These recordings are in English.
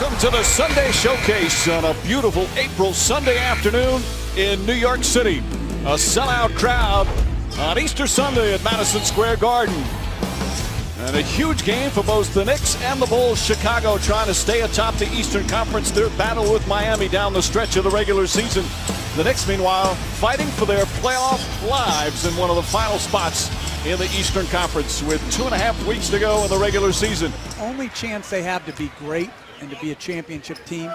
Welcome to the Sunday Showcase on a beautiful April Sunday afternoon in New York City. A sellout crowd on Easter Sunday at Madison Square Garden. And a huge game for both the Knicks and the Bulls. Chicago trying to stay atop the Eastern Conference. Their battle with Miami down the stretch of the regular season. The Knicks, meanwhile, fighting for their playoff lives in one of the final spots in the Eastern Conference with 2.5 weeks to go in the regular season. Only chance they have to be great and to be a championship team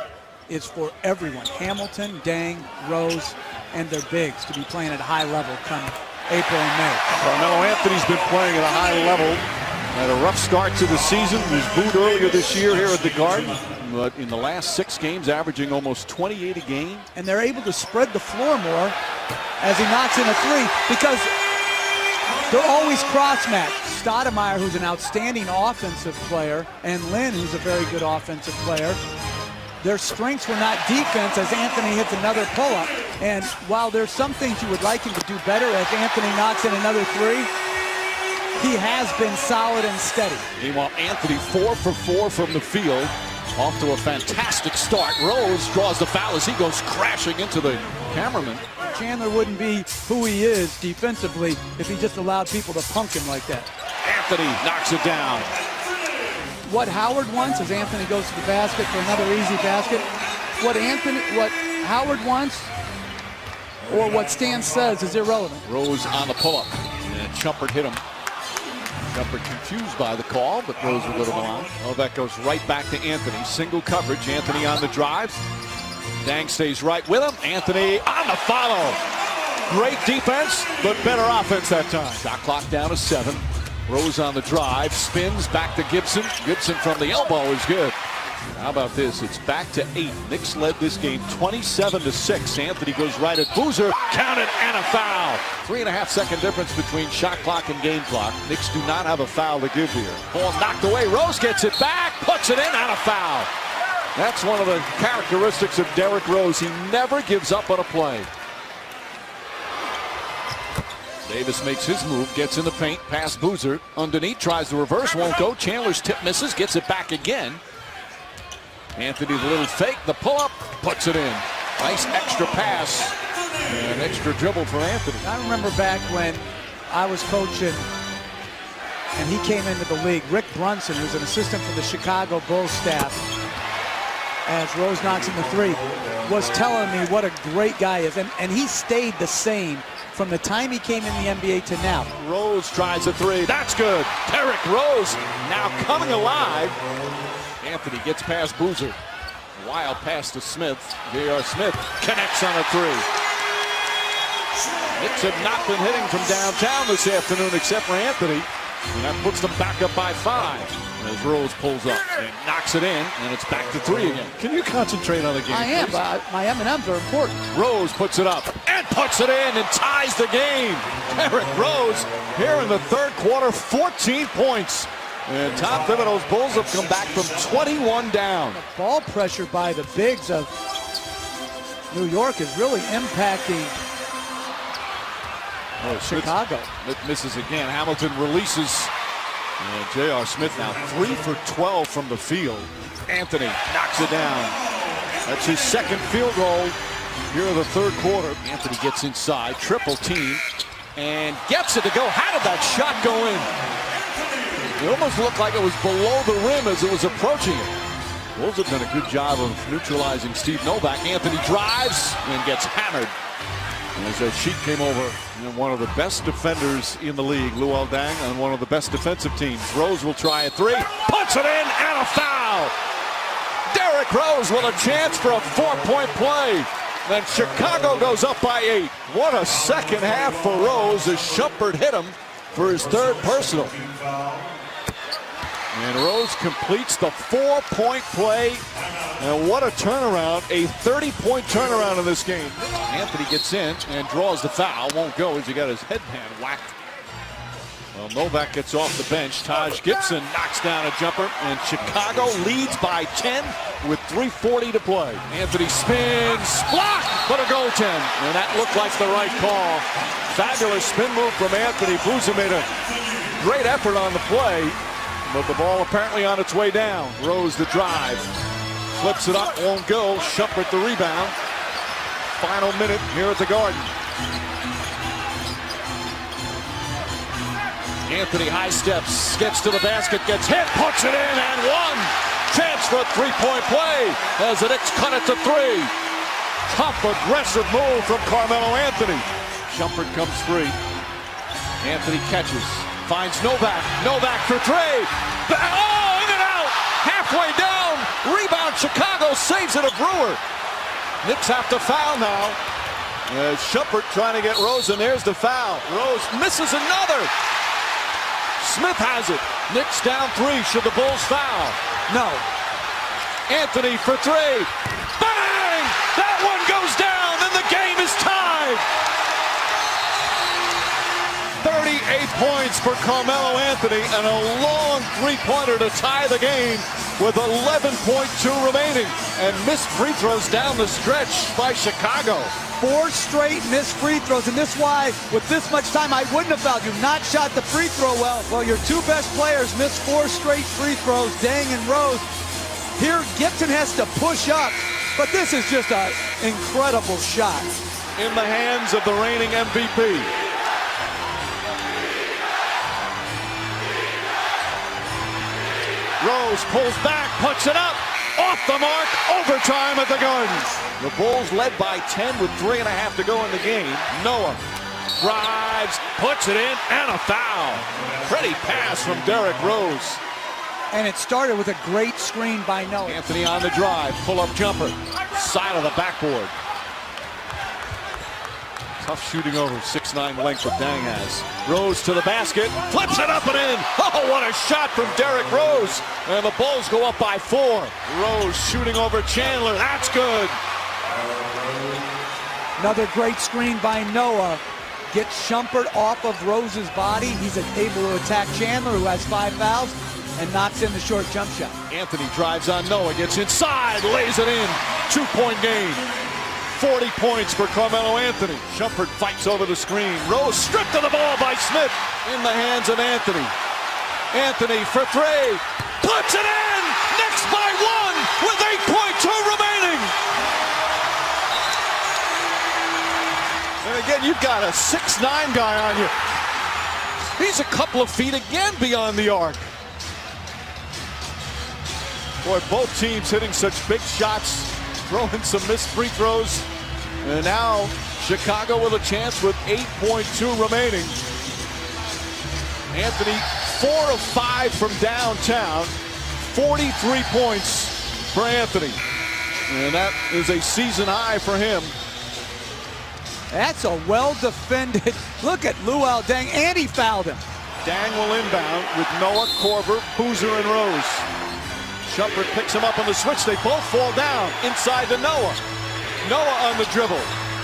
is for everyone. Hamilton, Dang, Rose, and their bigs to be playing at a high level come April and May. Carmelo Anthony's been playing at a high level. Had a rough start to the season. He was booed earlier this year here at the Garden. But in the last 6 games, averaging almost 28 a game. And they're able to spread the floor more as he knocks in a three because they're always cross-matched. Stoudemire, who's an outstanding offensive player, and Lynn, who's a very good offensive player. Their strengths were not defense as Anthony hits another pull-up. And while there's some things you would like him to do better as Anthony knocks in another three, he has been solid and steady. Meanwhile, Anthony 4 for 4 from the field. Off to a fantastic start. Rose draws the foul as he goes crashing into the cameraman. Chandler wouldn't be who he is defensively if he just allowed people to punk him like that. Anthony knocks it down. What Howard wants as Anthony goes to the basket for another easy basket. What Howard wants or what Stan says is irrelevant. Rose on the pull-up. And Shumpert hit him. Shumpert confused by the call, but Rose will go to the line. Oh, that goes right back to Anthony. Single coverage. Anthony on the drive. Dang stays right with him. Anthony on the follow. Great defense, but better offense that time. Shot clock down to 7. Rose on the drive. Spins back to Gibson. Gibson from the elbow is good. How about this? It's back to 8. Knicks led this game 27-6. Anthony goes right at Boozer. Counted and a foul. 3.5-second difference between shot clock and game clock. Knicks do not have a foul to give here. Ball knocked away. Rose gets it back. Puts it in and a foul. That's one of the characteristics of Derrick Rose. He never gives up on a play. Davis makes his move, gets in the paint, past Boozer. Underneath, tries the reverse, won't go. Chandler's tip misses, gets it back again. Anthony, the little fake, the pull-up, puts it in. Nice extra pass and extra dribble for Anthony. I remember back when I was coaching and he came into the league. Rick Brunson, who's an assistant for the Chicago Bulls staff, as Rose knocks in the three, was telling me what a great guy is. And he stayed the same from the time he came in the NBA to now. Rose tries a three. That's good. Derrick Rose now coming alive. Anthony gets past Boozer. Wild pass to Smith. J.R. Smith connects on a three. Knicks have not been hitting from downtown this afternoon except for Anthony. And that puts them back up by 5. As Rose pulls up and knocks it in, and it's back to 3 again. Can you concentrate on the game? I am, but my M&Ms are important. Rose puts it up and puts it in and ties the game. Derrick Rose here in the third quarter, 14 points. And Tom Thibodeau's Bulls have come back from 21 down. The ball pressure by the bigs of New York is really impacting Chicago. Smith misses again. Hamilton releases. J.R. Smith now 3 for 12 from the field. Anthony knocks it down. That's his second field goal here in the third quarter. Anthony gets inside, triple team, and gets it to go. How did that shot go in? It almost looked like it was below the rim as it was approaching it. Bulls have done a good job of neutralizing Steve Novak. Anthony drives and gets hammered. As that Sheik came over, one of the best defenders in the league, Luol Deng, on one of the best defensive teams. Rose will try a three, puts it in, and a foul. Derrick Rose with a chance for a 4-point play. Then Chicago goes up by 8. What a second half for Rose as Shumpert hit him for his third personal. And Rose completes the 4-point play. And what a turnaround, a 30-point turnaround in this game. Anthony gets in and draws the foul. Won't go as he got his headband whacked. Well, Novak gets off the bench. Taj Gibson knocks down a jumper. And Chicago leads by 10 with 3:40 to play. Anthony spins, blocked, but a goaltend. And that looked like the right call. Fabulous spin move from Anthony. Boozer made a great effort on the play. But the ball apparently on its way down. Rose the drive. flips it up, won't go. Shumpert the rebound. Final minute here at the Garden. Anthony high steps, gets to the basket, gets hit, puts it in, and one. Chance for a three-point play as the Knicks cut it to three. Tough, aggressive move from Carmelo Anthony. Shumpert comes free. Anthony catches, finds Novak. Novak for three. Oh, in and out. Halfway down. Rebound, Chicago saves it a Brewer. Knicks have to foul now. Shumpert trying to get Rose, and there's the foul. Rose misses another. Smith has it. Knicks down three. Should the Bulls foul? No. Anthony for three. Bang! That one goes down, and the game is tied. 38 points for Carmelo Anthony, and a long three-pointer to tie the game with 11.2 remaining. And missed free throws down the stretch by Chicago. 4 straight missed free throws, and this is why, with this much time, I wouldn't have fouled you. Not shot the free throw well. Well, your two best players missed 4 straight free throws, Dang and Rose. Here, Gibson has to push up, but this is just an incredible shot. In the hands of the reigning MVP. Rose pulls back, puts it up, off the mark, overtime at the Garden. The Bulls led by 10 with 3.5 to go in the game. Noah drives, puts it in, and a foul. Pretty pass from Derrick Rose. And it started with a great screen by Noah. Anthony on the drive, pull-up jumper, side of the backboard. Tough shooting over, 6'9" length that Dang has. Rose to the basket, flips it up and in. Oh, what a shot from Derrick Rose. And the Bulls go up by 4. Rose shooting over Chandler, that's good. Another great screen by Noah. Gets Shumpert off of Rose's body. He's able to attack Chandler, who has 5 fouls, and knocks in the short jump shot. Anthony drives on Noah, gets inside, lays it in. 2-point game. 40 points for Carmelo Anthony. Shumpert fights over the screen. Rose stripped of the ball by Smith. In the hands of Anthony. Anthony for three. Puts it in! Knicks by 1 with 8.2 remaining. And again, you've got a 6'9" guy on you. He's a couple of feet again beyond the arc. Boy, both teams hitting such big shots, throwing some missed free throws. And now Chicago with a chance with 8.2 remaining. Anthony 4 of 5 from downtown. 43 points for Anthony. And that is a season high for him. That's a well-defended. Look at Luol Deng, and he fouled him. Dang will inbound with Noah, Korver, Boozer, and Rose. Shumpert picks him up on the switch. They both fall down inside to Noah. Noah on the dribble.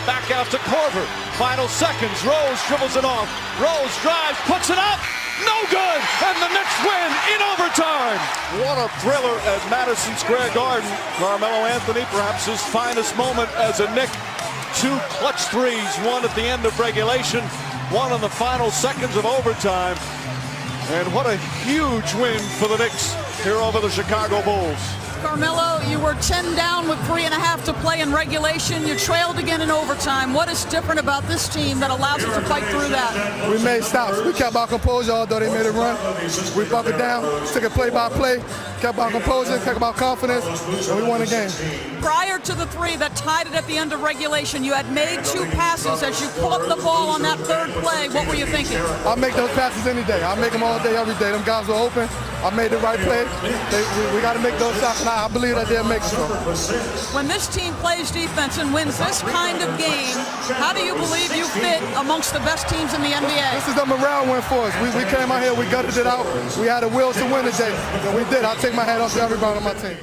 Back out to Korver. Final seconds. Rose dribbles it off. Rose drives, puts it up. No good. And the Knicks win in overtime. What a thriller at Madison Square Garden. Carmelo Anthony, perhaps his finest moment as a Knick. 2 clutch threes, one at the end of regulation, one in the final seconds of overtime. And what a huge win for the Knicks here over the Chicago Bulls. Carmelo, you were 10 down with 3.5 to play in regulation. You trailed again in overtime. What is different about this team that allows us to fight through that? We made stops. We kept our composure, although they made a run. We buckled down, took it play by play, kept our composure, kept our confidence, and we won the game. Prior to the 3 that tied it at the end of regulation, you had made 2 passes as you pulled up the ball on that 3rd play. What were you thinking? I'll make those passes any day. I'll make them all day, every day. Them guys were open. I made the right play. We got to make those shots, and I believe that they'll make them. When this team plays defense and wins this kind of game, how do you believe you fit amongst the best teams in the NBA? This is a morale win for us. We came out here, we gutted it out. We had a will to win today, and we did. I'll take my hat off to everybody on my team.